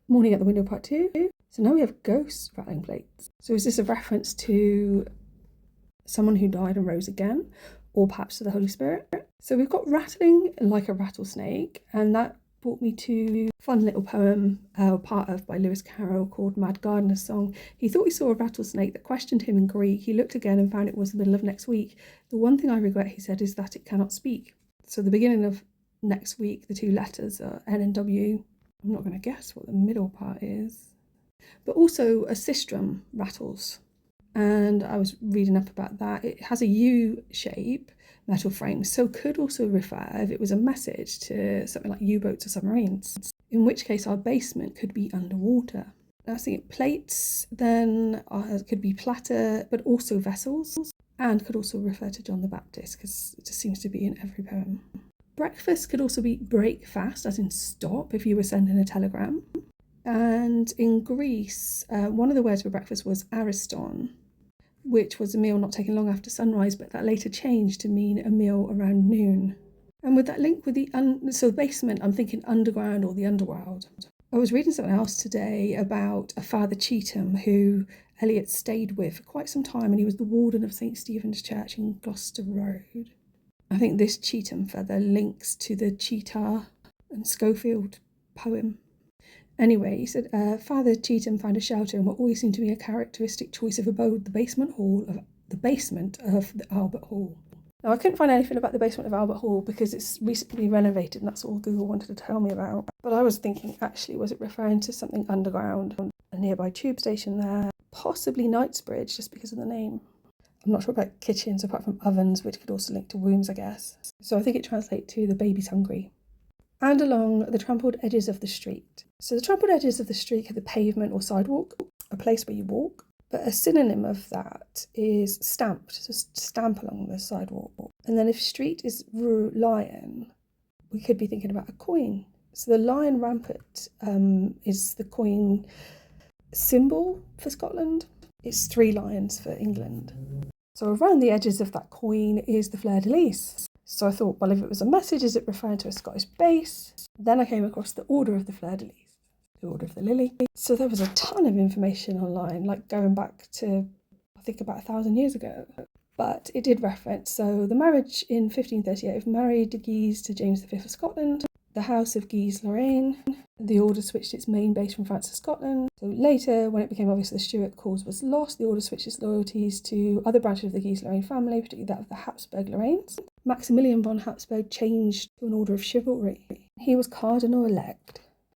Morning at the Window Part 2. So now we have ghosts rattling plates. So is this a reference to someone who died and rose again, or perhaps to the Holy Spirit? So we've got rattling like a rattlesnake, and that brought me to a fun little poem part of by Lewis Carroll called Mad Gardener's Song. He thought he saw a rattlesnake that questioned him in Greek. He looked again and found it was the middle of next week. The one thing I regret, he said, is that it cannot speak. So the beginning of next week, the two letters are N and W. I'm not going to guess what the middle part is. But also a sistrum rattles. And I was reading up about that. It has a U shape metal frame, so could also refer, if it was a message, to something like U-boats or submarines, in which case our basement could be underwater. I was thinking plates then could be platter, but also vessels, and could also refer to John the Baptist, because it just seems to be in every poem. Breakfast could also be break fast, as in stop, if you were sending a telegram. And in Greece, one of the words for breakfast was ariston, which was a meal not taken long after sunrise, but that later changed to mean a meal around noon. And with that link with the basement, I'm thinking underground or the underworld. I was reading something else today about a Father Cheetham who Eliot stayed with for quite some time, and he was the warden of St. Stephen's Church in Gloucester Road. I think this Cheetham feather links to the Cheetah and Schofield poem. Anyway, he said, Father Cheetham found a shelter in what always seemed to be a characteristic choice of abode, the basement of the Albert Hall. Now, I couldn't find anything about the basement of Albert Hall because it's recently renovated and that's all Google wanted to tell me about. But I was thinking, actually, was it referring to something underground, a nearby tube station there? Possibly Knightsbridge, just because of the name. I'm not sure about kitchens, apart from ovens, which could also link to wombs, I guess. So I think it translates to the baby's hungry. And along the trampled edges of the street. So the trampled edges of the street are the pavement or sidewalk, a place where you walk. But a synonym of that is stamped, so stamp along the sidewalk. And then if street is lion, we could be thinking about a coin. So the lion rampant is the coin symbol for Scotland. It's 3 lions for England. So around the edges of that coin is the fleur-de-lis. So I thought, well, if it was a message, is it referring to a Scottish base? Then I came across the order of the fleur-de-lis, the order of the lily. So there was a ton of information online, like going back to, I think, about 1,000 years ago. But it did reference, so the marriage in 1538 married de Guise to James V of Scotland, the House of Guise-Lorraine. The order switched its main base from France to Scotland. So later, when it became obvious the Stuart cause was lost, the order switched its loyalties to other branches of the Guise-Lorraine family, particularly that of the Habsburg-Lorraines. Maximilian von Habsburg changed to an order of chivalry. He was cardinal-elect.